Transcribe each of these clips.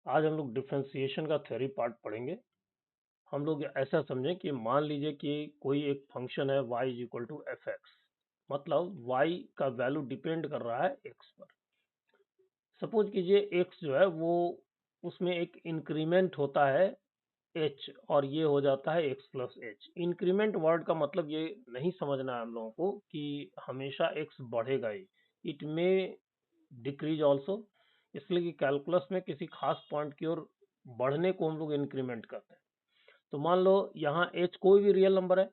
आज हम लोग डिफरेंशिएशन का थ्योरी पार्ट पढ़ेंगे। हम लोग ऐसा समझें कि मान लीजिए कि कोई एक फंक्शन है y is equal to f x, मतलब y का वैल्यू डिपेंड कर रहा है x पर। सपोज कीजिए x जो है वो उसमें एक इंक्रीमेंट होता है h और ये हो जाता है x plus H. Increment word का मतलब ये नहीं समझना है हम लोगों को कि हमेशा x बढ़ेगा ही, इट में डिक्रीज ऑल्सो। इसलिए कि कैलकुलस में किसी खास पॉइंट की ओर बढ़ने को हम लोग इंक्रीमेंट करते हैं। तो मान लो यहाँ एच कोई भी रियल नंबर है,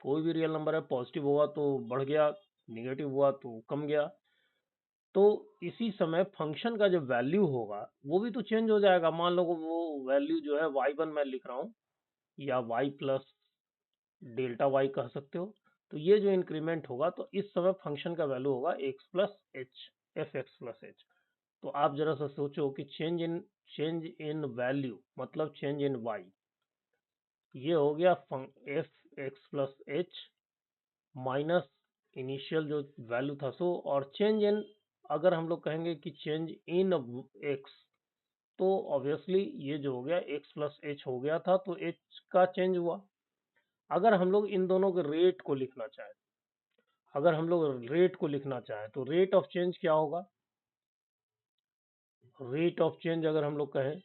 कोई भी रियल नंबर है, पॉजिटिव हुआ तो बढ़ गया, निगेटिव हुआ तो कम गया। तो इसी समय फंक्शन का जो वैल्यू होगा वो भी तो चेंज हो जाएगा। मान लो वो वैल्यू जो है y1 मैं लिख रहा हूँ, या y प्लस डेल्टा वाई कह सकते हो। तो ये जो इंक्रीमेंट होगा तो इस समय फंक्शन का वैल्यू होगा x plus H, F x plus H. तो आप जरा सा सोचो कि चेंज इन वैल्यू मतलब चेंज इन y, ये हो गया f x plus h minus initial जो वैल्यू था सो, और चेंज इन, अगर हम लोग कहेंगे कि चेंज इन एक्स, तो ऑब्वियसली ये जो हो गया एक्स प्लस एच हो गया था, तो एच का चेंज हुआ। अगर हम लोग इन दोनों के रेट को लिखना चाहें, अगर हम लोग रेट को लिखना चाहें तो रेट ऑफ चेंज क्या होगा? रेट ऑफ चेंज अगर हम लोग कहें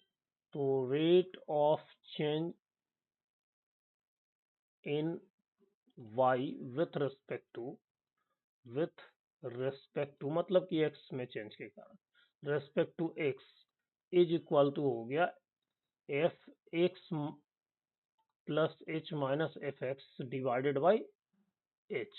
तो rate of change in y with respect to मतलब कि x में चेंज के कारण respect to x is equal to हो गया f x plus h minus f x divided by h.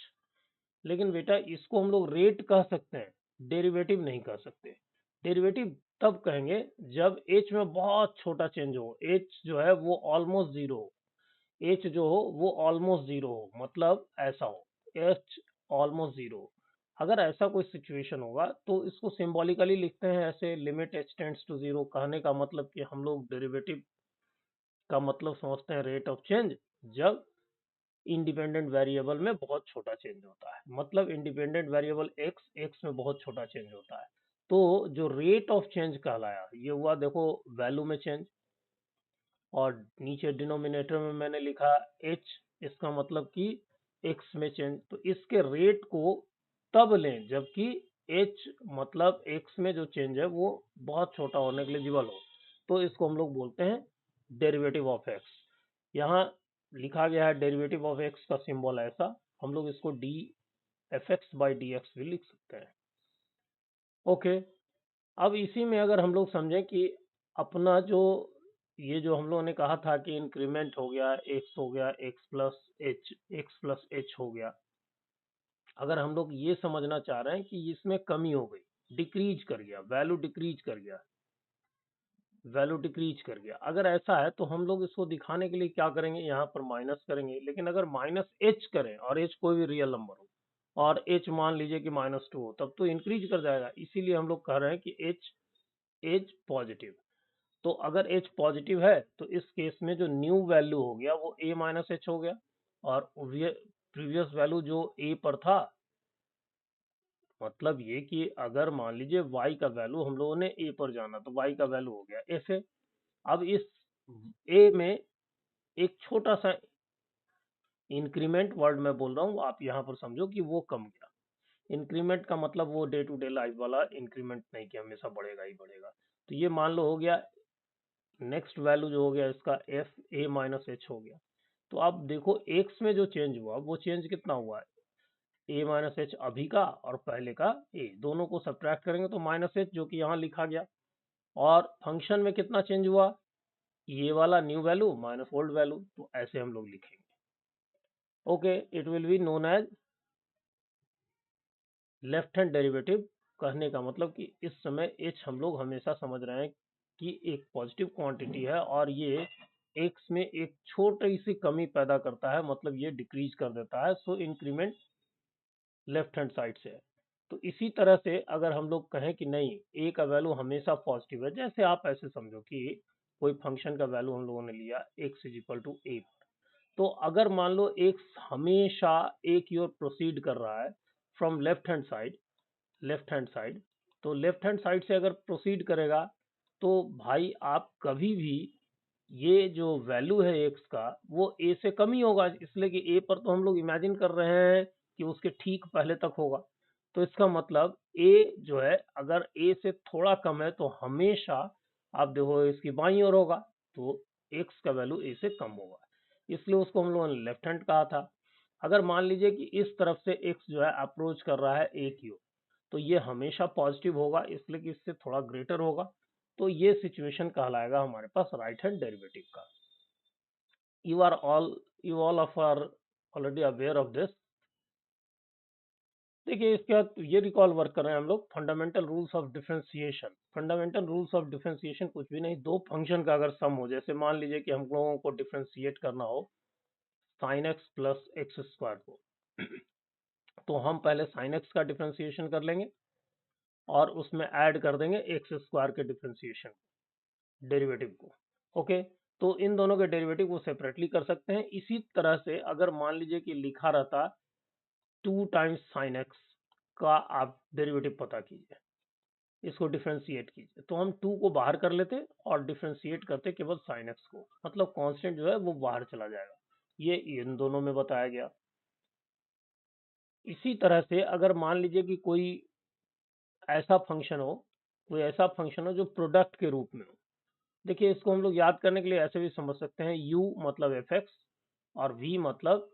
लेकिन बेटा इसको हम लोग रेट कह सकते हैं, डेरिवेटिव नहीं कह सकते। डेरिवेटिव तब कहेंगे जब h में बहुत छोटा चेंज हो, h जो है वो ऑलमोस्ट जीरो हो, h जो हो वो ऑलमोस्ट जीरो हो, मतलब ऐसा हो h ऑलमोस्ट जीरो। अगर ऐसा कोई सिचुएशन होगा तो इसको सिंबॉलिकली लिखते हैं ऐसे, limit h tends to zero. कहने का मतलब कि हम लोग डेरिवेटिव का मतलब समझते हैं रेट ऑफ चेंज जब इंडिपेंडेंट वेरिएबल में बहुत छोटा चेंज होता है, मतलब इंडिपेंडेंट वेरिएबल एक्स, एक्स में बहुत छोटा चेंज होता है। तो जो रेट ऑफ चेंज कहलाया ये हुआ, देखो वैल्यू में चेंज, और नीचे डिनोमिनेटर में मैंने लिखा एच, इसका मतलब कि एक्स में चेंज। तो इसके रेट को तब लें जबकि एच मतलब एक्स में जो चेंज है वो बहुत छोटा और नेग्लिजिबल हो, तो इसको हम लोग बोलते हैं डेरिवेटिव ऑफ एक्स। यहाँ लिखा गया है डेरिवेटिव ऑफ एक्स का सिंबल ऐसा, हम लोग इसको D F x by d x भी लिख सकते हैं। ओके, अब इसी में अगर हम लोग समझें कि अपना जो ये जो हम लोगों ने कहा था कि इंक्रीमेंट हो गया, एक्स हो गया x plus H, x plus H हो गया। अगर हम लोग ये समझना चाह रहे हैं कि इसमें कमी हो गई, डिक्रीज कर गया, वैल्यू डिक्रीज कर गया, वैल्यू डिक्रीज कर गया, अगर ऐसा है तो हम लोग इसको दिखाने के लिए क्या करेंगे, यहाँ पर माइनस करेंगे। लेकिन अगर माइनस एच करें और एच कोई भी रियल नंबर हो और एच मान लीजिए कि -2 हो, तब तो इंक्रीज कर जाएगा। इसीलिए हम लोग कह रहे हैं कि एच पॉजिटिव। तो अगर एच पॉजिटिव है तो इस केस में जो न्यू वैल्यू हो गया वो ए माइनस एच हो गया, और प्रीवियस वैल्यू जो ए पर था, मतलब ये कि अगर मान लीजिए y का वैल्यू हम लोगों ने a पर जाना तो y का वैल्यू हो गया एफ ए। अब इस a में एक छोटा सा इंक्रीमेंट वर्ड मैं बोल रहा हूँ, आप यहाँ पर समझो कि वो कम गया। इंक्रीमेंट का मतलब वो डे टू डे लाइफ वाला इंक्रीमेंट नहीं कि हमेशा बढ़ेगा ही बढ़ेगा। तो ये मान लो हो गया, नेक्स्ट वैल्यू जो हो गया इसका एफ ए माइनस एच हो गया। तो आप देखो एक्स में जो चेंज हुआ वो चेंज कितना हुआ है, ए माइनस एच अभी का और पहले का ए, दोनों को सब्ट्रैक्ट करेंगे तो माइनस एच जो कि यहाँ लिखा गया। और फंक्शन में कितना चेंज हुआ, ये वाला new value minus old value, तो ऐसे हम लोग लिखेंगे। Okay, it will be known as left hand derivative. कहने का मतलब कि इस समय एच हम लोग हमेशा समझ रहे हैं कि एक पॉजिटिव क्वांटिटी है और ये एक्स में एक छोटी सी कमी पैदा करता है, मतलब ये डिक्रीज कर देता है। सो इंक्रीमेंट लेफ्ट हैंड साइड से है। तो इसी तरह से अगर हम लोग कहें कि नहीं ए का वैल्यू हमेशा पॉजिटिव है, जैसे आप ऐसे समझो कि कोई फंक्शन का वैल्यू हम लोगों ने लिया एक्स इज इक्वल टू ए, तो अगर मान लो एक्स हमेशा ए की ओर प्रोसीड कर रहा है from left hand side, left hand side, तो लेफ्ट हैंड साइड से अगर प्रोसीड करेगा तो भाई आप कभी भी ये जो वैल्यू है एक्स का वो ए से कम ही होगा, इसलिए कि ए पर तो हम लोग इमेजिन कर रहे हैं कि उसके ठीक पहले तक होगा। तो इसका मतलब ए जो है अगर ए से थोड़ा कम है तो हमेशा आप देखो इसकी बाईं ओर होगा, तो एक्स का वैल्यू ए से कम होगा, इसलिए उसको हम लोगों ने लेफ्ट हैंड कहा था। अगर मान लीजिए कि इस तरफ से एक्स जो है अप्रोच कर रहा है ए की ओर, तो ये हमेशा पॉजिटिव होगा, इसलिए कि इससे थोड़ा ग्रेटर होगा। तो ये सिचुएशन कहलाएगा हमारे पास राइट हैंड डेरिवेटिव का। you are all you all of are already aware of this। देखिए इसके बाद ये रिकॉल वर्क कर रहे हैं हम लोग fundamental rules of differentiation. Fundamental rules of differentiation कुछ भी नहीं, दो फंक्शन का अगर सम हो, जैसे मान लीजिए कि हम लोगों को डिफरेंशिएट करना हो sin x plus x square को, तो हम पहले sin x का डिफरेंशिएशन कर लेंगे और उसमें ऐड कर देंगे एक्स स्क्वायर के डिफरेंशिएशन डेरिवेटिव को। ओके, तो इन दोनों के डेरिवेटिव को सेपरेटली कर सकते हैं। इसी तरह से अगर मान लीजिए कि लिखा रहता 2 टाइम्स साइन एक्स का आप डेरिवेटिव पता कीजिए, इसको डिफरेंशिएट कीजिए, तो हम 2 को बाहर कर लेते और डिफरेंशिएट करते केवल साइन एक्स को, मतलब कांस्टेंट जो है वो बाहर चला जाएगा। ये इन दोनों में बताया गया। इसी तरह से अगर मान लीजिए कि ऐसा फंक्शन हो कोई ऐसा फंक्शन हो जो प्रोडक्ट के रूप में हो। देखिए इसको हम लोग याद करने के लिए ऐसे भी समझ सकते हैं, u मतलब एफ एक्स और v मतलब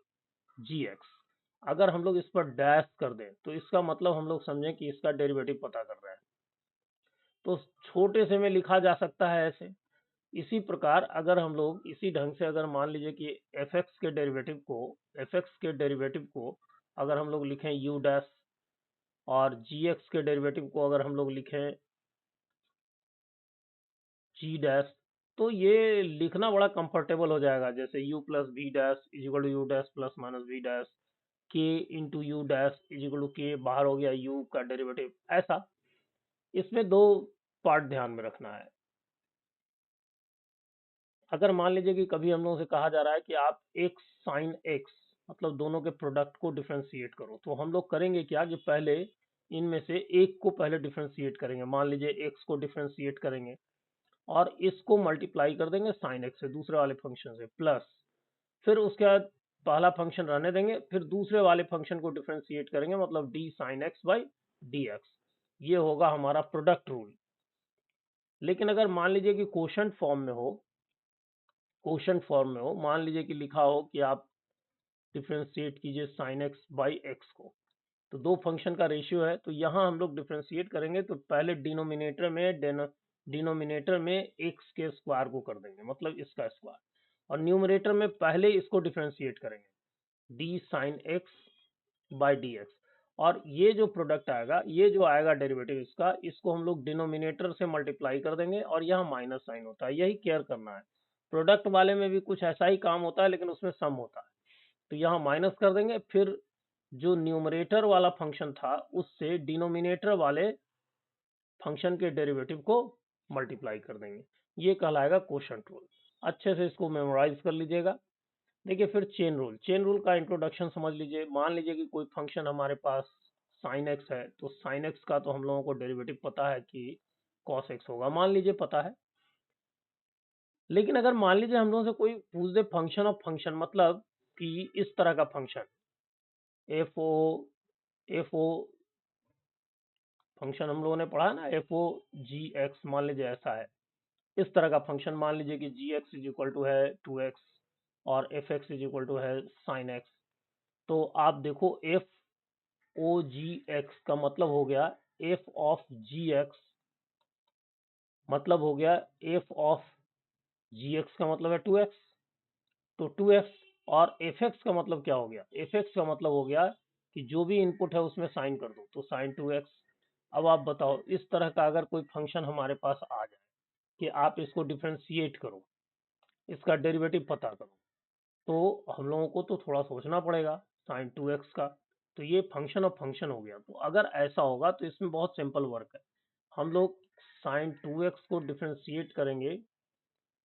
जी एक्स। अगर हम लोग इस पर डैश कर दें तो इसका मतलब हम लोग समझें कि इसका डेरिवेटिव पता कर रहे हैं, तो छोटे से में लिखा जा सकता है ऐसे। इसी प्रकार अगर हम लोग इसी ढंग से अगर मान लीजिए कि एफ एक्स के डेरिवेटिव को अगर हम लोग लिखें u डैश और जी एक्स के डेरिवेटिव को अगर हम लोग लिखें जी डैश, तो ये लिखना बड़ा कंफर्टेबल हो जाएगा, जैसे u plus V dash is equal to U dash plus minus V dash, K into U dash is equal to K, बाहर हो गया u का डेरिवेटिव, ऐसा। इसमें दो पार्ट ध्यान में रखना है। अगर मान लीजिए कि कभी हम लोगों से कहा जा रहा है कि आप x साइन x मतलब दोनों के प्रोडक्ट को डिफरेंशिएट करो, तो हम लोग करेंगे क्या कि पहले इनमें से एक को पहले डिफरेंशिएट करेंगे, मान लीजिए x को डिफरेंशिएट करेंगे और इसको मल्टीप्लाई कर देंगे साइन एक्स से, दूसरे वाले फंक्शन से, प्लस फिर उसके बाद पहला फंक्शन रहने देंगे, फिर दूसरे वाले फंक्शन को डिफरेंशिएट करेंगे, मतलब D sine x by d x. ये होगा हमारा प्रोडक्ट रूल। लेकिन अगर मान लीजिए कि क्वेश्चन फॉर्म में हो, मान लीजिए कि लिखा हो कि आप डिफरेंशिएट कीजिए साइन एक्स बाई एक्स को, तो दो फंक्शन का रेशियो है, तो यहाँ हम लोग डिफरेंशिएट करेंगे तो पहले डिनोमिनेटर में एक्स के स्क्वायर को कर देंगे, मतलब इसका स्क्वायर, और न्यूमरेटर में पहले इसको डिफरेंशिएट करेंगे D sine x by d x. और ये जो प्रोडक्ट आएगा, ये जो आएगा डेरिवेटिव इसका, इसको हम लोग डिनोमिनेटर से मल्टीप्लाई कर देंगे और यहाँ माइनस साइन होता है, यही केयर करना है। प्रोडक्ट वाले में भी कुछ ऐसा ही काम होता है लेकिन उसमें सम होता है, तो यहाँ माइनस कर देंगे, फिर जो न्यूमरेटर वाला फंक्शन था उससे डिनोमिनेटर वाले फंक्शन के डेरिवेटिव को मल्टीप्लाई कर देंगे। ये कहलाएगा कोशंट रूल। अच्छे से इसको मेमोराइज कर लीजिएगा। देखिए फिर चेन रूल का इंट्रोडक्शन समझ लीजिए। मान लीजिए कि कोई फंक्शन हमारे पास साइन एक्स है, तो साइन एक्स का तो हम लोगों को डेरिवेटिव पता है कि कॉस एक्स होगा, मान लीजिए पता है। लेकिन अगर मान लीजिए हम लोगों से कोई पूछ दे फंक्शन ऑफ फंक्शन, मतलब कि इस तरह का फंक्शन एफ ओ फंक्शन हम लोगों ने पढ़ा है ना, एफ ओ जी एक्स, मान लीजिए ऐसा है, इस तरह का फंक्शन मान लीजिए कि g x is equal to है 2x और f x is equal to है साइन एक्स। तो आप देखो एफ ओ जी एक्स का मतलब हो गया एफ ऑफ जी एक्स, मतलब हो गया एफ ऑफ जी एक्स का मतलब है 2x, तो 2x, और एफ एक्स का मतलब क्या हो गया, एफ एक्स का मतलब हो गया कि जो भी इनपुट है उसमें साइन कर दो, तो साइन 2x। अब आप बताओ इस तरह का अगर कोई फंक्शन हमारे पास आ जाए कि आप इसको डिफरेंशिएट करो, इसका डेरिवेटिव पता करो, तो हम लोगों को तो थोड़ा सोचना पड़ेगा साइन 2x का। तो ये फंक्शन ऑफ फंक्शन हो गया। तो अगर ऐसा होगा तो इसमें बहुत सिंपल वर्क है, हम लोग साइन 2x को डिफरेंशिएट करेंगे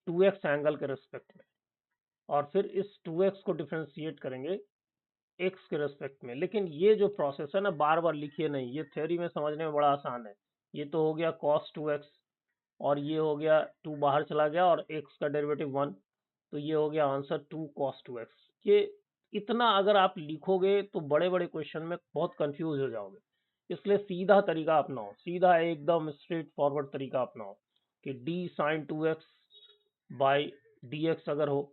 2x एंगल के रेस्पेक्ट में, और फिर इस 2x को डिफरेंशिएट करेंगे x के रेस्पेक्ट में। लेकिन ये जो प्रोसेस है ना, बार बार लिखिए नहीं, ये थ्योरी में समझने में बड़ा आसान है। ये तो हो गया cos 2x, और ये हो गया 2 बाहर चला गया और x का डेरिवेटिव 1, तो ये हो गया आंसर 2 cos 2x। ये इतना अगर आप लिखोगे तो बड़े बड़े क्वेश्चन में बहुत कंफ्यूज हो जाओगे, इसलिए सीधा तरीका अपनाओ, सीधा एकदम स्ट्रेट फॉरवर्ड तरीका अपनाओ कि d sin 2x by dx अगर हो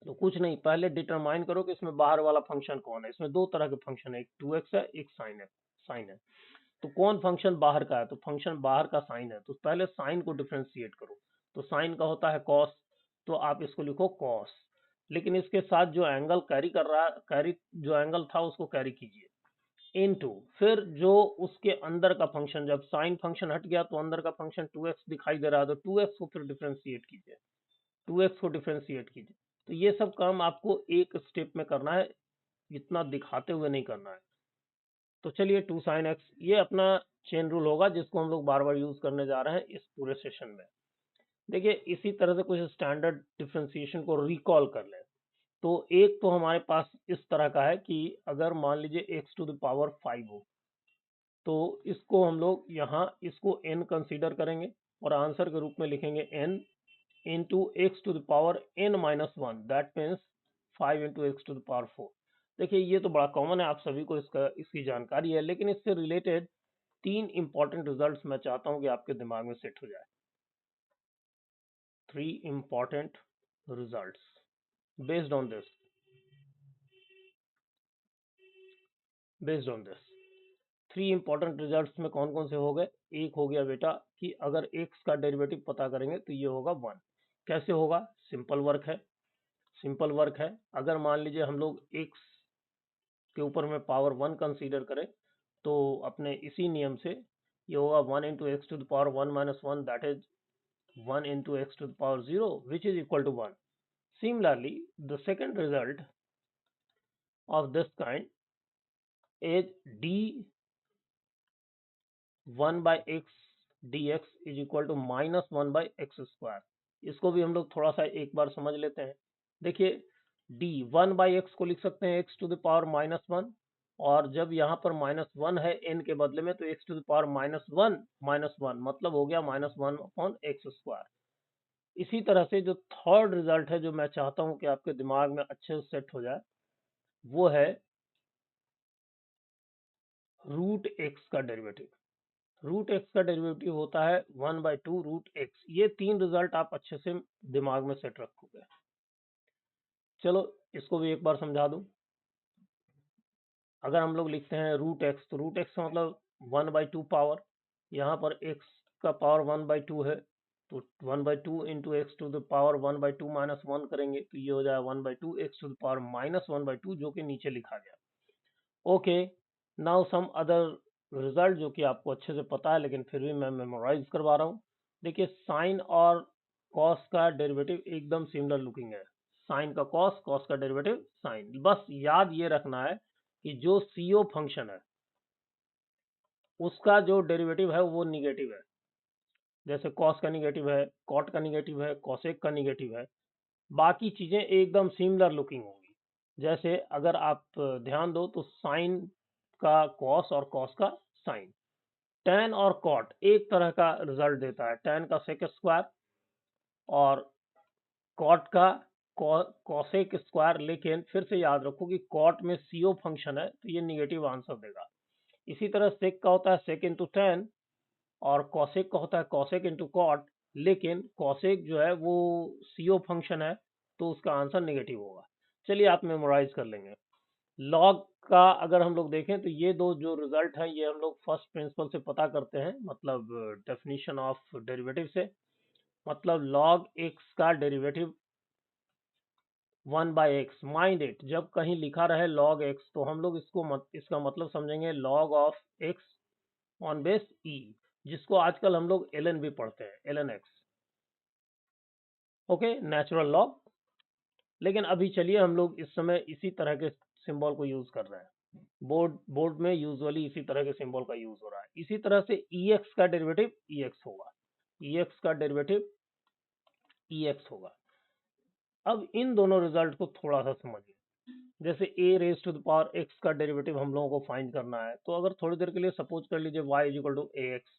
तो कुछ नहीं, पहले डिटरमाइन करो कि इसमें बाहर वाला फंक्शन कौन है। इसमें दो तरह के फंक्शन है, एक 2x है, एक साइन है। तो कौन फंक्शन बाहर का है, तो फंक्शन बाहर का साइन है, तो पहले साइन को डिफ्रेंशिएट करो। तो साइन का होता है कॉस, तो आप इसको लिखो कॉस, लेकिन इसके साथ जो एंगल कैरी कर रहा है, कैरी जो एंगल था उसको कैरी कीजिए इनटू, फिर जो उसके अंदर का फंक्शन, जब साइन फंक्शन हट गया तो अंदर का फंक्शन 2x दिखाई दे रहा है, तो 2x को फिर डिफ्रेंशिएट कीजिए, 2x को डिफ्रेंशिएट कीजिए। तो ये सब काम आपको एक स्टेप में करना है, इतना दिखाते हुए नहीं करना है। तो चलिए 2 sin x, ये अपना चेन रूल होगा जिसको हम लोग बार बार यूज करने जा रहे हैं इस पूरे सेशन में। देखिए इसी तरह से कुछ स्टैंडर्ड डिफ्रेंसिएशन को रिकॉल कर लें। तो एक तो हमारे पास इस तरह का है कि अगर मान लीजिए x टू द पावर 5 हो, तो इसको हम लोग यहाँ इसको n कंसीडर करेंगे और आंसर के रूप में लिखेंगे n into x to the power n minus one, that means 5 into x to the power 4। देखिए ये तो बड़ा कॉमन है, आप सभी को इसकी जानकारी है, लेकिन इससे रिलेटेड 3 इंपॉर्टेंट रिजल्ट्स मैं चाहता हूँ कि आपके दिमाग में सेट हो जाए। 3 important results based on this, based on this 3 important results में कौन कौन से हो गए। एक हो गया बेटा कि अगर x का डेरिवेटिव पता करेंगे तो ये होगा 1। कैसे होगा, सिंपल वर्क है, सिंपल वर्क है। अगर मान लीजिए हम लोग x के ऊपर में पावर 1 कंसीडर करें, तो अपने इसी नियम से ये होगा 1 into x to the power 1 minus one, that is 1 into x to the power 0, which is equal to 1. Similarly, the second result of this kind is d 1 by x dx is equal to minus 1 by x square। इसको भी हम लोग थोड़ा सा एक बार समझ लेते हैं। देखिए d 1 by x को लिख सकते हैं x to the power minus 1, और जब यहाँ पर माइनस वन है n के बदले में, तो x to the power minus one मतलब हो गया minus one upon x square. इसी तरह से जो थर्ड रिजल्ट है जो मैं चाहता हूं कि आपके दिमाग में अच्छे से सेट हो जाए, वो है रूट एक्स का डेरिवेटिव। रूट एक्स का डेरिवेटिव होता है 1/2 रूट एक्स। ये 3 रिजल्ट आप अच्छे से दिमाग में सेट रखोगे। चलो इसको भी एक बार समझा दूं। अगर हम लोग लिखते हैं रूट एक्स, तो रूट एक्स का मतलब 1/2 पावर, यहाँ पर एक्स का पावर 1/2 है, तो 1/2 into x to the power 1/2 minus one करेंगे तो ये हो जाएगा 1/2 x to the power minus 1/2, जो कि नीचे लिखा गया। Okay, now some other result जो कि आपको अच्छे से पता है, लेकिन फिर भी मैं मेमोराइज करवा रहा हूँ। देखिए साइन और कॉस का डेरिवेटिव एकदम सिमिलर लुकिंग है। साइन का कॉस, कॉस का डेरिवेटिव साइन। बस याद ये रखना है कि जो सीओ फंक्शन है उसका जो डेरिवेटिव है वो निगेटिव है। जैसे कॉस का निगेटिव है, कॉट का निगेटिव है, कॉसेक का निगेटिव है। बाकी चीजें एकदम सिमिलर लुकिंग होंगी। जैसे अगर आप ध्यान दो तो साइन का कॉस और कॉस का साइन, टैन और कॉट एक तरह का रिजल्ट देता है, टैन का सेक स्क्वायर और कॉट का कॉसेक स्क्वायर। लेकिन फिर से याद रखो कि कॉट में सीओ फंक्शन है तो ये निगेटिव आंसर देगा। इसी तरह सेक का होता है सेक इंटू टैन और कॉसेक का होता है कॉसेक इंटू कॉट, लेकिन कॉसेक जो है वो सीओ फंक्शन है तो उसका आंसर नेगेटिव होगा। चलिए आप मेमोराइज कर लेंगे। लॉग का अगर हम लोग देखें तो ये दो जो रिजल्ट है ये हम लोग फर्स्ट प्रिंसिपल से पता करते हैं, मतलब डेफिनेशन ऑफ डेरिवेटिव से। मतलब लॉग एक्स का derivative 1 by x. Mind it, जब कहीं लिखा रहे लॉग एक्स तो हम लोग इसका मतलब समझेंगे log of X on base E, जिसको आजकल हम लोग एल भी पढ़ते हैं, L X. Okay, natural log. लेकिन अभी चलिए हम लोग इस समय इसी तरह के सिंबल को यूज कर रहे हैं। बोर्ड में यूजुअली इसी तरह के सिंबल का यूज हो रहा है। इसी तरह से ई एक्स का डेरिवेटिव ई एक्स होगा, ई एक्स का डेरिवेटिव ई एक्स होगा। अब इन दोनों रिजल्ट को थोड़ा सा समझिए। जैसे A raise to the power X का डेरिवेटिव हम लोगों को फाइंड करना है, तो अगर थोड़ी देर के लिए सपोज कर लीजिए y is equal to a x,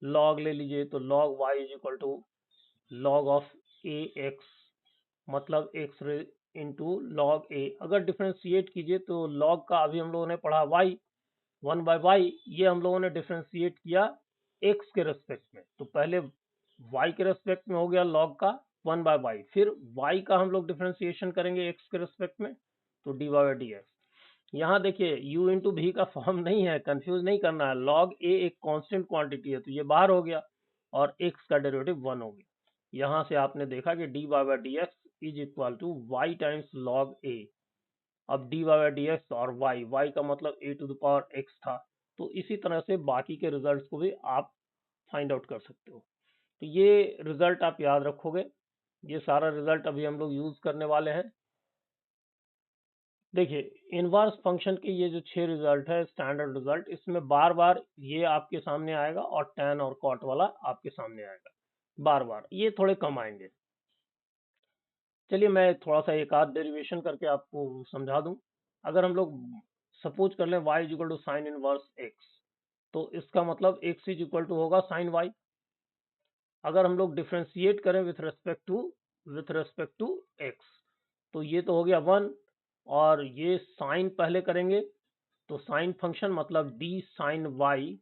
log ले लीजिए तो log y is equal to log of a x, मतलब एक्स इंटू लॉग ए। अगर डिफ्रेंशिएट कीजिए तो लॉग का अभी हम लोगों ने पढ़ा y, 1/y, ये हम लोगों ने डिफ्रेंशिएट किया x के रेस्पेक्ट में, तो पहले y के रेस्पेक्ट में हो गया log का 1/y, फिर y का हम लोग डिफ्रेंशिएशन करेंगे x के रेस्पेक्ट में, तो dy/dx। यहाँ देखिए u इंटू भी का फॉर्म नहीं है, कंफ्यूज नहीं करना है, log a एक कांस्टेंट क्वांटिटी है तो ये बाहर हो गया और x का डेरिवेटिव 1 हो गया। यहाँ से आपने देखा कि dy/dx is equal to y times log a। अब dy/dx और y का मतलब a to the power x था, तो इसी तरह से बाकी के रिजल्ट्स को भी आप फाइंड आउट कर सकते हो। तो ये रिजल्ट आप याद रखोगे, ये सारा रिजल्ट अभी हम लोग यूज करने वाले हैं। देखिए इनवर्स फंक्शन के ये जो 6 रिजल्ट है स्टैंडर्ड रिजल्ट, इसमें बार बार ये आपके सामने आएगा और tan और cot वाला आपके सामने आएगा, बार बार ये थोड़े कम आएंगे। चलिए मैं थोड़ा सा एक आध डेरिवेशन करके आपको समझा दूं। अगर हम लोग सपोज कर लें y is equal to sine inverse x, तो इसका मतलब x इज इक्वल टू होगा साइन y। अगर हम लोग डिफ्रेंशिएट करें विथ रेस्पेक्ट टू x, तो ये तो हो गया 1, और ये साइन पहले करेंगे तो साइन फंक्शन मतलब d sine y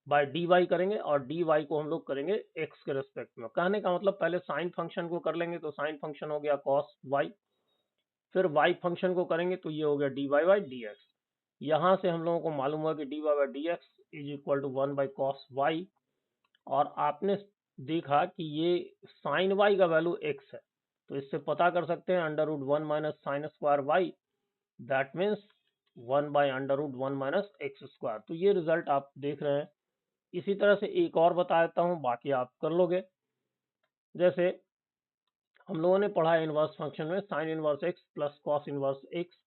by d y करेंगे, और डी वाई को हम लोग करेंगे x के रेस्पेक्ट में। कहने का मतलब पहले साइन फंक्शन को कर लेंगे तो साइन फंक्शन हो गया cos y, फिर y फंक्शन को करेंगे तो ये हो गया dy बाई डी एक्स। यहाँ से हम लोगों को मालूम हुआ कि dy by d x is equal to 1 by cos y, और आपने देखा कि ये साइन y का वैल्यू x है, तो इससे पता कर सकते हैं under root 1 minus sine square y, that means 1 by under root 1 minus x square. तो ये रिजल्ट आप देख रहे हैं। इसी तरह से एक और बता देता हूँ, बाकी आप कर लोगे। जैसे हम लोगों ने पढ़ा इनवर्स फंक्शन में sine inverse X plus cos inverse X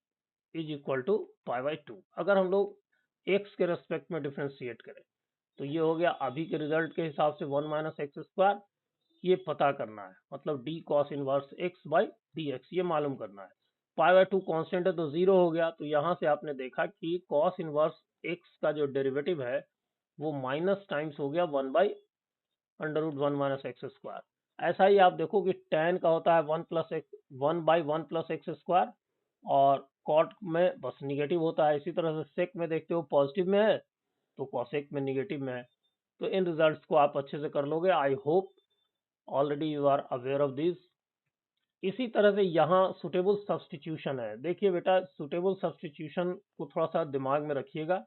is equal to π/2। अगर हम लोग एक्स के रेस्पेक्ट में डिफ्रेंशिएट करें तो ये हो गया अभी के रिजल्ट के हिसाब से 1 माइनस एक्स स्क्वायर, ये पता करना है, मतलब D cos inverse x by d x ये मालूम करना है। π/2 कांस्टेंट है तो 0 हो गया, तो यहाँ से आपने देखा कि कॉस इनवर्स एक्स का जो डेरिवेटिव है वो माइनस टाइम्स हो गया 1 by under root 1 minus x square. ऐसा ही आप देखो कि tan का होता है 1 बाई 1 प्लस एक्स स्क्वायर, और कॉट में बस निगेटिव होता है। इसी तरह से सेक में देखते हो पॉजिटिव में है तो कॉसेक में निगेटिव में है। तो इन रिजल्ट्स को आप अच्छे से कर लोगे, I hope already you are aware of this. इसी तरह से यहाँ सुटेबल सब्सटीट्यूशन है। देखिए बेटा, सुटेबल सब्सटीट्यूशन को थोड़ा सा दिमाग में रखिएगा।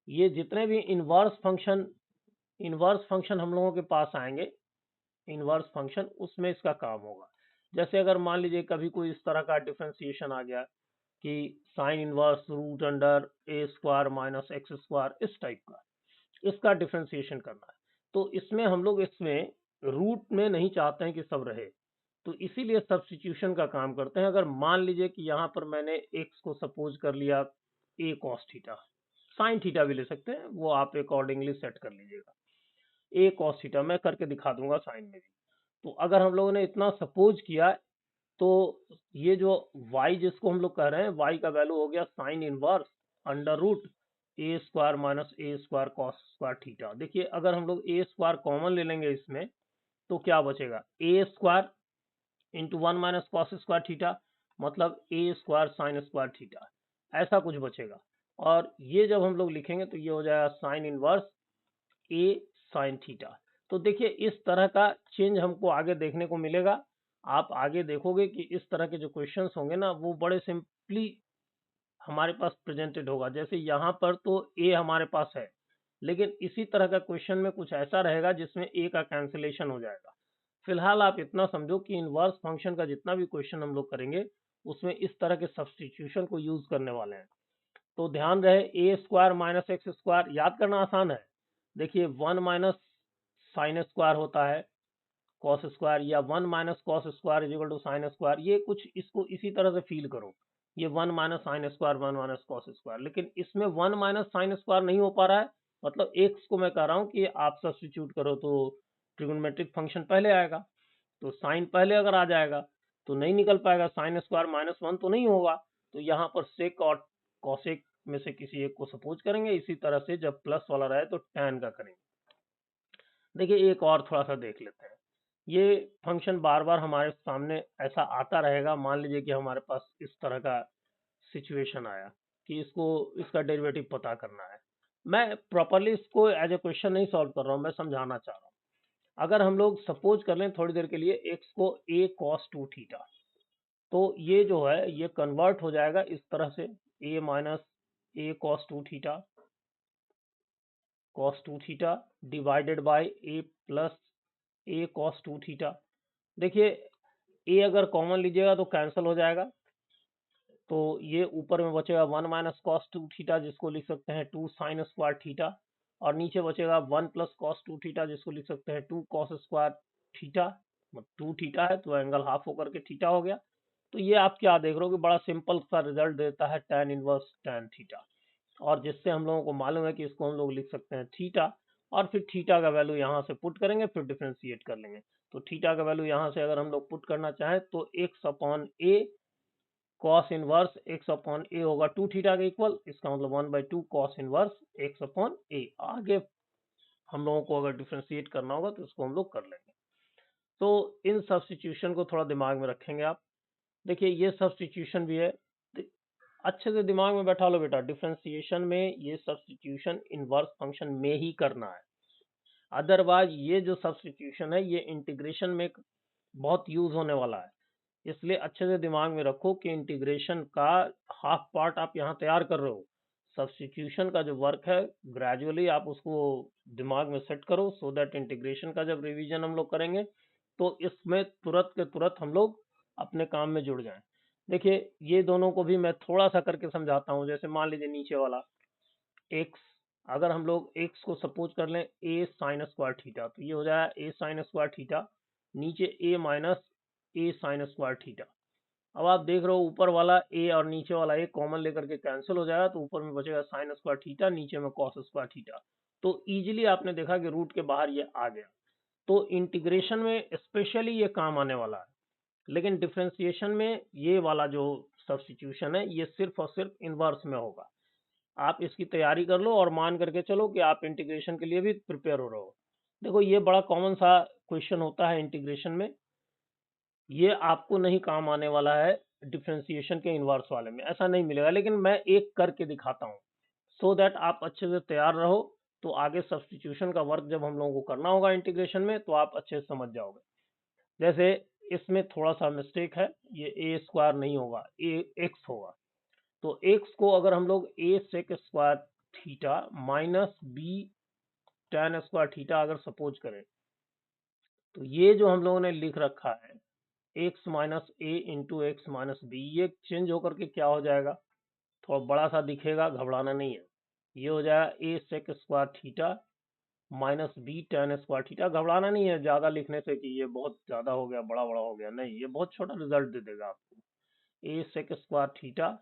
ये जितने भी इनवर्स फंक्शन हम लोगों के पास आएंगे, इनवर्स फंक्शन, उसमें इसका काम होगा। जैसे अगर मान लीजिए कभी कोई इस तरह का डिफरेंशिएशन आ गया कि साइन इनवर्स रूट अंडर ए स्क्वायर माइनस एक्स स्क्वायर, इस टाइप का इसका डिफरेंशिएशन करना है, तो इसमें हम लोग इसमें रूट में नहीं चाहते हैं कि सब रहे, तो इसीलिए सब्स्टिट्यूशन का काम करते हैं। अगर मान लीजिए कि यहाँ पर मैंने एक्स को सपोज कर लिया ए कॉस थीटा, साइन थीटा भी ले सकते हैं, वो आप अकॉर्डिंगली सेट कर लीजिएगा। ए कॉस थीटा मैं करके दिखा दूंगा साइन में भी। तो अगर हम लोगों ने इतना सपोज किया तो ये जो y जिसको हम लोग कह रहे हैं, y का वैल्यू हो गया साइन इनवर्स अंडर रूट ए स्क्वायर माइनस ए स्क्वायर कॉस स्क्वायर थीटा। देखिए अगर हम लोग ए स्क्वायर कॉमन ले लेंगे इसमें तो क्या बचेगा, A square into 1 minus cos square theta, मतलब A square sine square theta, ऐसा कुछ बचेगा। और ये जब हम लोग लिखेंगे तो ये हो जाएगा साइन इनवर्स ए साइन थीटा। तो देखिए इस तरह का चेंज हमको आगे देखने को मिलेगा। आप आगे देखोगे कि इस तरह के जो क्वेश्चंस होंगे ना, वो बड़े सिंपली हमारे पास प्रेजेंटेड होगा। जैसे यहाँ पर तो ए हमारे पास है, लेकिन इसी तरह का क्वेश्चन में कुछ ऐसा रहेगा जिसमें ए का कैंसिलेशन हो जाएगा। फिलहाल आप इतना समझो कि इनवर्स फंक्शन का जितना भी क्वेश्चन हम लोग करेंगे उसमें इस तरह के सब्सटीट्यूशन को यूज करने वाले हैं। तो ध्यान रहे, ए स्क्वायर माइनस एक्स स्क्वायर याद करना आसान है। देखिए 1 माइनस साइन स्क्वायर होता है कॉस स्क्वायर, या 1 minus cos square is equal to sine square, ये कुछ इसको इसी तरह से फील करो। ये 1 minus sine square 1 minus cos square, लेकिन इसमें 1 माइनस साइन स्क्वायर नहीं हो पा रहा है, मतलब एक्स को मैं कह रहा हूँ कि आप सब्स्टिट्यूट करो तो ट्रिग्नोमेट्रिक फंक्शन पहले आएगा, तो साइन पहले अगर आ जाएगा तो नहीं निकल पाएगा, साइन स्क्वायर माइनस 1 तो नहीं होगा। तो यहाँ पर सेक और कॉसेक में से किसी एक को सपोज करेंगे। इसी तरह से जब प्लस वाला रहे तो टैन का करेंगे। देखिए एक और थोड़ा सा देख लेते हैं। ये फंक्शन बार बार हमारे सामने ऐसा आता रहेगा। मान लीजिए कि हमारे पास इस तरह का सिचुएशन आया कि इसको इसका डेरिवेटिव पता करना है। मैं प्रॉपरली इसको एज ए क्वेश्चन नहीं सॉल्व कर रहा हूँ, मैं समझाना चाह रहा हूँ। अगर हम लोग सपोज कर लें थोड़ी देर के लिए एक्स को a cos 2 थीटा, तो ये जो है ये कन्वर्ट हो जाएगा इस तरह से a minus a cos 2 theta divided by a plus a cos 2 theta. देखिए a अगर कॉमन लीजिएगा तो कैंसिल हो जाएगा, तो ये ऊपर में बचेगा 1 माइनस कॉस 2 थीटा जिसको लिख सकते हैं 2 साइन स्क्वायर थीटा, और नीचे बचेगा 1 प्लस कॉस 2 थीटा जिसको लिख सकते हैं 2 कॉस स्क्वायर थीटा। 2 थीटा है तो एंगल हाफ होकर के थीटा हो गया। तो ये आप क्या देख रहे हो कि बड़ा सिंपल सा रिजल्ट देता है tan इनवर्स tan थीटा, और जिससे हम लोगों को मालूम है कि इसको हम लोग लिख सकते हैं थीटा, और फिर थीटा का वैल्यू यहाँ से पुट करेंगे, फिर डिफ्रेंशिएट कर लेंगे। तो थीटा का वैल्यू यहाँ से अगर हम लोग पुट करना चाहें तो x upon a cos inverse x upon A होगा 2 थीटा के इक्वल, इसका मतलब 1/2 cos inverse x upon A. आगे हम लोगों को अगर डिफ्रेंशिएट करना होगा तो इसको हम लोग कर लेंगे। तो इन सब्स्टिट्यूशन को थोड़ा दिमाग में रखेंगे आप। देखिए ये सब्स्टिट्यूशन भी है, अच्छे से दिमाग में बैठा लो बेटा। डिफ्रेंशिएशन में ये सब्स्टिट्यूशन इनवर्स फंक्शन में ही करना है, अदरवाइज ये जो सब्स्टिट्यूशन है ये इंटीग्रेशन में बहुत यूज होने वाला है। इसलिए अच्छे से दिमाग में रखो कि इंटीग्रेशन का हाफ पार्ट आप यहाँ तैयार कर रहे हो। सब्स्टिट्यूशन का जो वर्क है ग्रेजुअली आप उसको दिमाग में सेट करो, सो दैट इंटीग्रेशन का जब रिवीजन हम लोग करेंगे तो इसमें तुरंत के तुरंत हम लोग अपने काम में जुड़ जाएं। देखिए ये दोनों को भी मैं थोड़ा सा करके समझाता हूँ। जैसे मान लीजिए नीचे वाला एक्स, अगर हम लोग एक्स को सपोज कर लें ए साइन स्क्वायर थीटा, तो ये हो जाएगा ए साइन स्क्वायर थीटा, नीचे ए माइनस ए साइन स्क्वायर थीटा। अब आप देख रहे हो ऊपर वाला ए और नीचे वाला ए कॉमन लेकर के कैंसिल हो जाएगा, तो ऊपर में बचेगा साइन स्क्वायर थीटा, नीचे में कॉस स्क्वायर थीटा। तो इजीली आपने देखा कि रूट के बाहर ये आ गया। तो इंटीग्रेशन में स्पेशली ये काम आने वाला है, लेकिन डिफरेंशिएशन में ये वाला जो सब्स्टिट्यूशन है ये सिर्फ और सिर्फ इनवर्स में होगा। आप इसकी तैयारी कर लो और मान करके चलो कि आप इंटीग्रेशन के लिए भी प्रिपेयर हो रहे हो। देखो ये बड़ा कॉमन सा क्वेश्चन होता है इंटीग्रेशन में, ये आपको नहीं काम आने वाला है डिफरेंशिएशन के इनवर्स वाले में, ऐसा नहीं मिलेगा। लेकिन मैं एक करके दिखाता हूँ सो दैट आप अच्छे से तैयार रहो, तो आगे सब्स्टिट्यूशन का वर्क जब हम लोगों को करना होगा इंटीग्रेशन में तो आप अच्छे से समझ जाओगे। जैसे इसमें थोड़ा सा मिस्टेक है, ये ए स्क्वायर नहीं होगा, ए एक्स होगा। तो एक्स को अगर हम लोग A sec square theta minus B tan square theta अगर सपोज करें, तो ये जो हम लोगों ने लिख रखा है एक्स माइनस ए इंटू एक्स माइनस बी, ये चेंज होकर के क्या हो जाएगा, थोड़ा बड़ा सा दिखेगा, घबराना नहीं है। ये हो जाएगा A sec square theta minus B tan square theta. घबराना नहीं है ज़्यादा लिखने से कि ये बहुत ज़्यादा हो गया, बड़ा बड़ा हो गया, नहीं, ये बहुत छोटा रिजल्ट दे देगा आपको। A sec square theta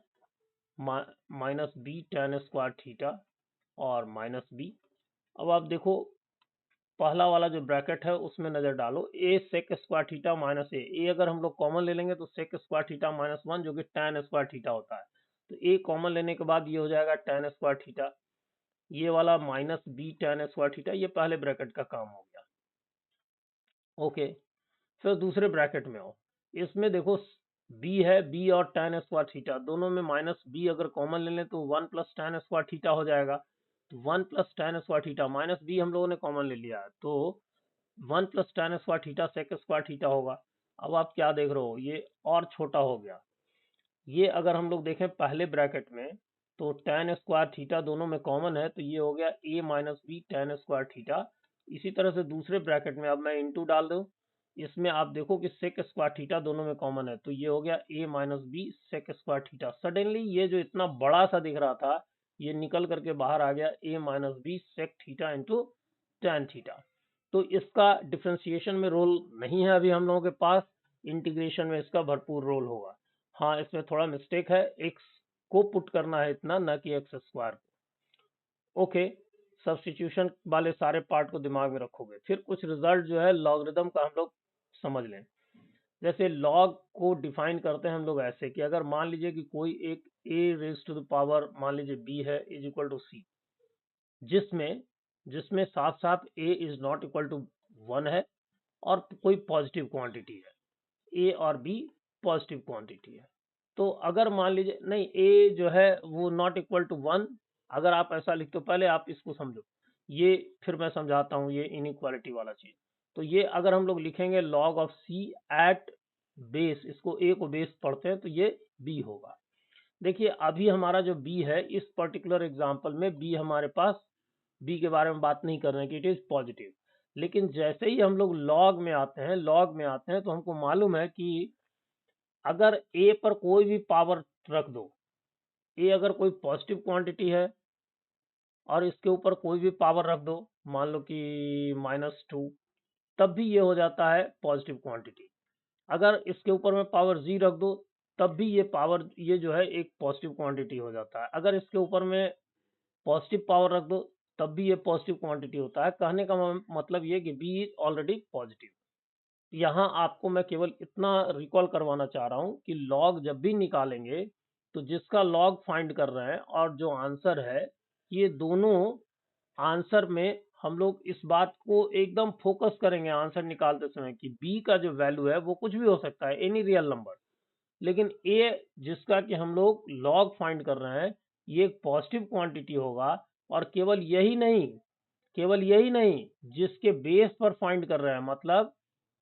minus B tan square theta और माइनस बी। अब आप देखो पहला वाला जो ब्रैकेट है उसमें नजर डालो, ए सेक स्क्वायर थीटा माइनस ए अगर हम लोग कॉमन ले लेंगे तो सेक स्क्वायर थीटा माइनस 1 जो कि tan स्क्वायर थीटा होता है। तो ए कॉमन लेने के बाद ये हो जाएगा tan स्क्वायर थीटा, ये वाला minus B tan square theta, ये पहले ब्रैकेट का काम हो गया। ओके, फिर दूसरे ब्रैकेट में आओ, इसमें देखो बी है, बी और tan स्क्वायर थीटा दोनों में माइनस बी अगर कॉमन ले लें तो 1 प्लस tan स्क्वायर थीटा हो जाएगा। तो 1 plus tan square theta minus b हम लोगों ने कॉमन ले लिया है, तो 1 plus tan square theta sec square theta होगा। अब आप क्या देख रहे हो, ये और छोटा हो गया। ये अगर हम लोग देखें पहले ब्रैकेट में तो tan स्क्वायर थीटा दोनों में कॉमन है, तो ये हो गया a minus B tan square theta. इसी तरह से दूसरे ब्रैकेट में अब मैं इंटू डाल दूं, इसमें आप देखो कि सेक स्क्वायर थीटा दोनों में कॉमन है, तो ये हो गया a minus b sec square theta. Suddenly ये जो इतना बड़ा सा दिख रहा था ये निकल करके बाहर आ गया a minus b sec theta into tan theta. तो इसका डिफ्रेंशिएशन में रोल नहीं है अभी हम लोगों के पास, इंटीग्रेशन में इसका भरपूर रोल होगा। हाँ इसमें थोड़ा मिस्टेक है, एक्स को पुट करना है इतना, ना कि एक्स स्क्वायर। ओके, सब्स्टिट्यूशन वाले सारे पार्ट को दिमाग में रखोगे। फिर कुछ रिजल्ट जो है लॉगरिदम का हम लोग समझ लें। जैसे लॉग को डिफाइन करते हैं हम लोग ऐसे कि अगर मान लीजिए कि कोई एक ए रेज टू द पावर मान लीजिए बी है इज इक्वल टू सी, जिसमें जिसमें साफ साफ a is not equal to 1 है और कोई पॉजिटिव क्वांटिटी है, a और b पॉजिटिव क्वांटिटी है। तो अगर मान लीजिए नहीं, a जो है वो नॉट इक्वल टू 1, अगर आप ऐसा लिखते हो, पहले आप इसको समझो, ये फिर मैं समझाता हूँ ये इनइक्वालिटी वाला चीज। तो ये अगर हम लोग लिखेंगे log of c at base, इसको a को बेस पढ़ते हैं तो ये b होगा। देखिए अभी हमारा जो b है, इस पर्टिकुलर एग्जांपल में b हमारे पास, b के बारे में बात नहीं कर रहे हैं कि इट इज पॉजिटिव। लेकिन जैसे ही हम लोग log में आते हैं, तो हमको मालूम है कि अगर a पर कोई भी पावर रख दो, a अगर कोई पॉजिटिव क्वांटिटी है और इसके ऊपर कोई भी पावर रख दो, मान लो कि -2, तब भी ये हो जाता है पॉजिटिव क्वांटिटी। अगर इसके ऊपर में पावर जी रख दो, तब भी ये जो है एक पॉजिटिव क्वांटिटी हो जाता है। अगर इसके ऊपर में पॉजिटिव पावर रख दो, तब भी ये पॉजिटिव क्वांटिटी होता है। कहने का मतलब ये कि बी इज ऑलरेडी पॉजिटिव। यहाँ आपको मैं केवल इतना रिकॉल करवाना चाह रहा हूँ कि लॉग जब भी निकालेंगे, तो जिसका लॉग फाइंड कर रहे हैं और जो आंसर है, ये दोनों आंसर में हम लोग इस बात को एकदम फोकस करेंगे आंसर निकालते समय कि बी का जो वैल्यू है वो कुछ भी हो सकता है, एनी रियल नंबर। लेकिन ए जिसका कि हम लोग लॉग फाइंड कर रहे हैं, ये एक पॉजिटिव क्वांटिटी होगा। और केवल यही नहीं, जिसके बेस पर फाइंड कर रहे हैं, मतलब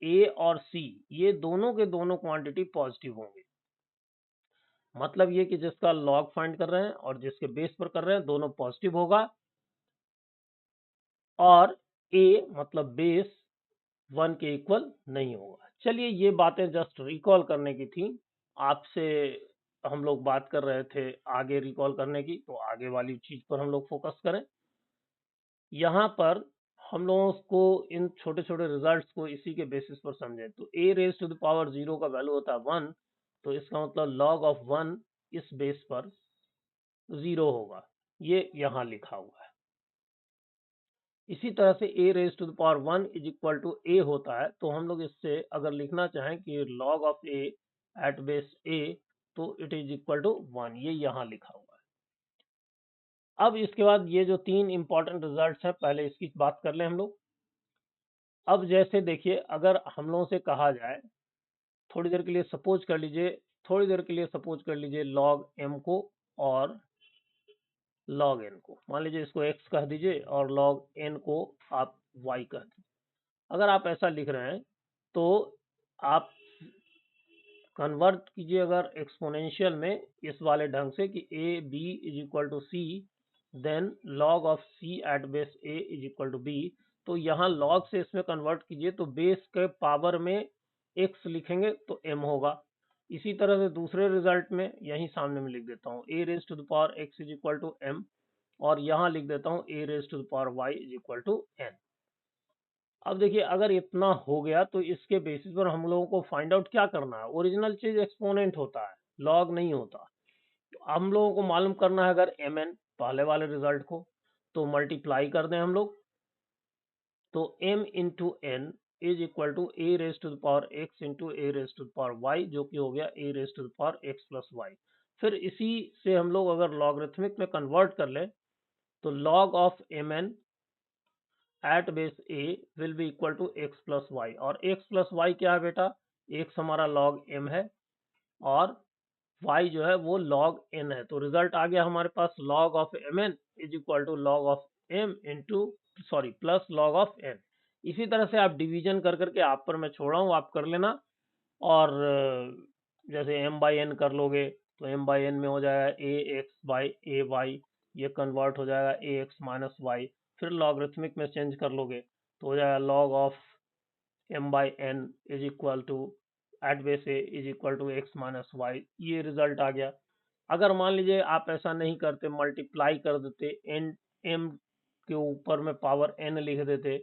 ए और सी, ये दोनों के दोनों क्वांटिटी पॉजिटिव होंगे। मतलब ये कि जिसका लॉग फाइंड कर रहे हैं और जिसके बेस पर कर रहे हैं, दोनों पॉजिटिव होगा। और ए मतलब बेस 1 के इक्वल नहीं होगा। चलिए ये बातें जस्ट रिकॉल करने की थी आपसे। हम लोग बात कर रहे थे आगे रिकॉल करने की, तो आगे वाली चीज पर हम लोग फोकस करें। यहाँ पर हम लोगों को इन छोटे छोटे रिजल्ट्स को इसी के बेसिस पर समझें। तो a raise to the power 0 का वैल्यू होता है 1, तो इसका मतलब log ऑफ 1 इस बेस पर 0 होगा, ये यहाँ लिखा हुआ है। इसी तरह से a raise to the power 1 is equal to a होता है। तो हम लोग इससे अगर लिखना चाहें कि log of a at base a, तो इट इज इक्वल टू 1, ये यहाँ लिखा हुआ है। अब इसके बाद ये जो 3 इंपॉर्टेंट रिजल्ट्स हैं, पहले इसकी बात कर लें हम लोग। अब जैसे देखिए, अगर हम लोगों से कहा जाए, थोड़ी देर के लिए सपोज कर लीजिए, log m को और log n को, मान लीजिए इसको x कह दीजिए और log n को आप y कह दीजिए। अगर आप ऐसा लिख रहे हैं तो आप कन्वर्ट कीजिए अगर एक्सपोनेंशियल में इस वाले ढंग से कि a b is equal to c, then log of c at base a is equal to b। तो यहाँ log से इसमें कन्वर्ट कीजिए तो बेस के पावर में x लिखेंगे तो m होगा। इसी तरह से दूसरे रिजल्ट में यही सामने में लिख देता हूँ, a raise to the power x is equal to m, और यहाँ लिख देता हूँ a raise to the power y is equal to n। अब देखिए अगर इतना हो गया तो इसके बेसिस पर हम लोगों को फाइंड आउट क्या करना है। ओरिजिनल चीज एक्सपोनेंट होता है, लॉग नहीं होता। तो हम लोगों को मालूम करना है अगर एम एन पहले वाले रिजल्ट को, तो मल्टीप्लाई कर दें हम लोग। तो m into n is equal to a raise to the power x into a raise to the power y, जो कि हो गया a raise to the power x plus y. फिर इसी से हम लोग अगर लॉगरिथमिक में कन्वर्ट कर लें, तो log of m n at base a will be equal to x plus y. और x प्लस वाई क्या है बेटा, x हमारा log m है और y जो है वो log n है। तो रिजल्ट आ गया हमारे पास, log of m n is equal to log of m into plus log of n। इसी तरह से आप डिवीजन कर करके, आप पर मैं छोड़ रहा हूँ, आप कर लेना। और जैसे m बाई n कर लोगे तो m बाई n में हो जाएगा a x by a y, ये कन्वर्ट हो जाएगा a x माइनस वाई। फिर लॉगरिथमिक में चेंज कर लोगे तो हो जाएगा log of m by n is equal to at base a is equal to x minus y, ये रिजल्ट आ गया। अगर मान लीजिए आप ऐसा नहीं करते, मल्टीप्लाई कर देते, n m के ऊपर में पावर n लिख देते,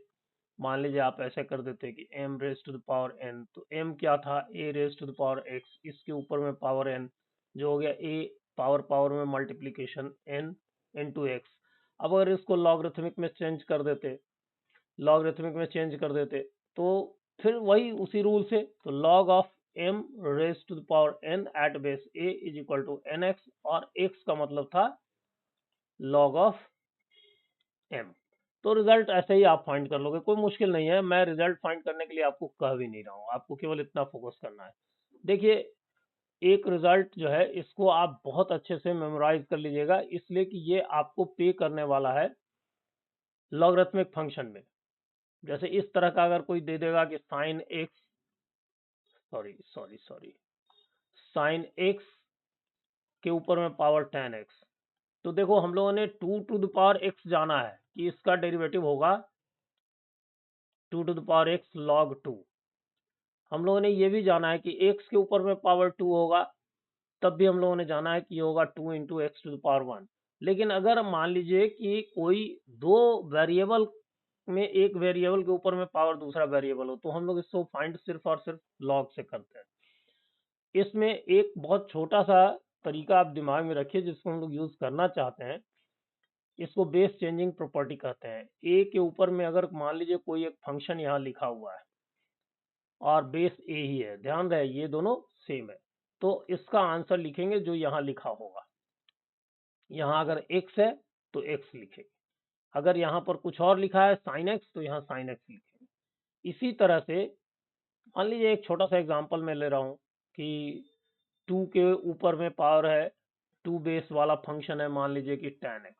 मान लीजिए आप ऐसे कर देते कि m raise to the power n, तो m क्या था, a raise to the power x, इसके ऊपर में पावर n, जो हो गया a पावर में मल्टीप्लीकेशन n इंटू x। अब अगर इसको लॉगरिथमिक में चेंज कर देते तो फिर वही उसी रूल से, तो log of m raise to the power n at base a is equal to nx, और x का मतलब था log ऑफ m। तो रिजल्ट ऐसे ही आप फाइंड कर लोगे, कोई मुश्किल नहीं है। मैं रिजल्ट फाइंड करने के लिए आपको कह भी नहीं रहा हूँ, आपको केवल इतना फोकस करना है। देखिए, एक रिजल्ट जो है इसको आप बहुत अच्छे से मेमोराइज कर लीजिएगा, इसलिए कि ये आपको पे करने वाला है लॉगरिथमिक फंक्शन में। जैसे इस तरह का अगर कोई दे देगा कि sine x, sorry sine x के ऊपर में पावर 10x, तो देखो हम लोगों ने 2 टू द पावर x जाना है कि इसका डेरिवेटिव होगा 2 to the power x log 2। हम लोगों ने ये भी जाना है कि x के ऊपर में पावर 2 होगा, तब भी हम लोगों ने जाना है कि ये होगा 2 into x to the power 1। लेकिन अगर मान लीजिए कि कोई दो वेरिएबल में एक वेरिएबल के ऊपर में पावर दूसरा वेरिएबल हो, तो हम लोग इसको फाइंड सिर्फ और सिर्फ लॉग से करते हैं। इसमें एक बहुत छोटा सा तरीका आप दिमाग में रखिए जिसको हम लोग यूज करना चाहते हैं, इसको बेस चेंजिंग प्रॉपर्टी कहते हैं। ए के ऊपर में अगर मान लीजिए कोई एक फंक्शन यहाँ लिखा हुआ है और बेस ए ही है, ध्यान रहे ये दोनों सेम है, तो इसका आंसर लिखेंगे जो यहाँ लिखा होगा। यहाँ अगर x है तो x लिखेंगे, अगर यहाँ पर कुछ और लिखा है sin x तो यहाँ sin x लिखेंगे। इसी तरह से मान लीजिए एक छोटा सा एग्जांपल मैं ले रहा हूँ कि 2 के ऊपर में पावर है 2 बेस वाला फंक्शन है, मान लीजिए कि 10x,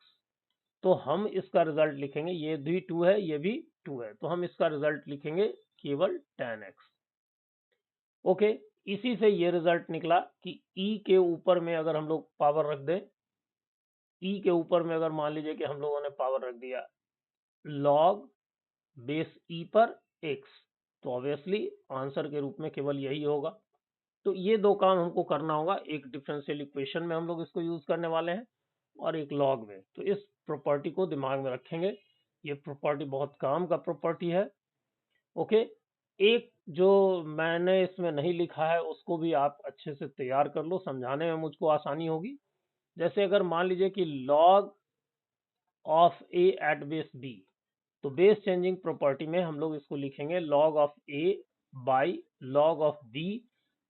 तो हम इसका रिजल्ट लिखेंगे, ये भी 2 है ये भी 2 है, तो हम इसका रिजल्ट लिखेंगे केवल 10x। ओके, इसी से ये रिजल्ट निकला कि e के ऊपर में अगर हम लोग पावर रख दें, e के ऊपर में अगर मान लीजिए कि हम लोगों ने पावर रख दिया log बेस e पर x, तो ऑब्वियसली आंसर के रूप में केवल यही होगा। तो ये दो काम हमको करना होगा, एक डिफरेंशियल इक्वेशन में हम लोग इसको यूज करने वाले हैं और एक लॉग में। तो इस प्रॉपर्टी को दिमाग में रखेंगे, ये प्रॉपर्टी बहुत काम का प्रॉपर्टी है। ओके, एक जो मैंने इसमें नहीं लिखा है उसको भी आप अच्छे से तैयार कर लो, समझाने में मुझको आसानी होगी। जैसे अगर मान लीजिए कि log of a at base b, तो बेस चेंजिंग प्रॉपर्टी में हम लोग इसको लिखेंगे log of a by log of b।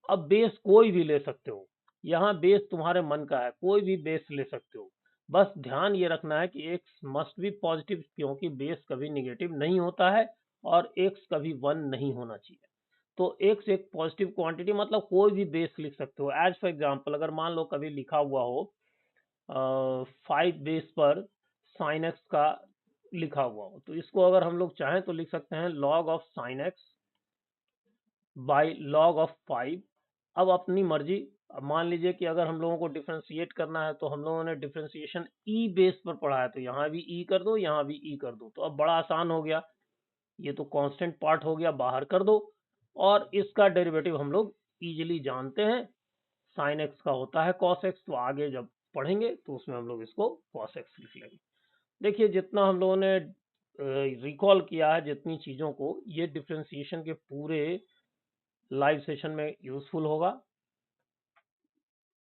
अब बेस कोई भी ले सकते हो, यहाँ बेस तुम्हारे मन का है, कोई भी बेस ले सकते हो, बस ध्यान ये रखना है कि x मस्ट बी पॉजिटिव, क्योंकि बेस कभी निगेटिव नहीं होता है और x कभी 1 नहीं होना चाहिए। तो x एक पॉजिटिव क्वांटिटी, मतलब कोई भी बेस लिख सकते हो। एज फॉर एग्जाम्पल अगर मान लो कभी लिखा हुआ हो 5 बेस पर साइन एक्स का लिखा हुआ हो, तो इसको अगर हम लोग चाहें तो लिख सकते हैं log of sine x by log of 5। अब अपनी मर्जी, अब मान लीजिए कि अगर हम लोगों को डिफ्रेंशिएट करना है तो हम लोगों ने डिफ्रेंशिएशन ई बेस पर पढ़ा है, तो यहाँ भी ई कर दो यहाँ भी ई कर दो, तो अब बड़ा आसान हो गया, ये तो कांस्टेंट पार्ट हो गया, बाहर कर दो और इसका डेरिवेटिव हम लोग इजीली जानते हैं, साइन एक्स का होता है कॉस एक्स, तो आगे जब पढ़ेंगे तो उसमें हम लोग इसको कॉस एक्स लिख लेंगे। देखिए जितना हम लोगों ने रिकॉल किया है जितनी चीज़ों को, ये डिफ्रेंशिएशन के पूरे लाइव सेशन में यूजफुल होगा।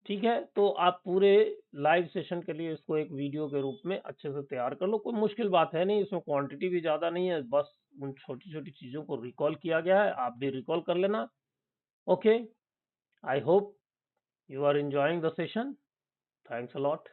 ठीक है, तो आप पूरे लाइव सेशन के लिए इसको एक वीडियो के रूप में अच्छे से तैयार कर लो, कोई मुश्किल बात है नहीं, इसमें क्वांटिटी भी ज़्यादा नहीं है, बस उन छोटी छोटी चीज़ों को रिकॉल किया गया है, आप भी रिकॉल कर लेना। Okay, I hope you are enjoying the session. Thanks a lot.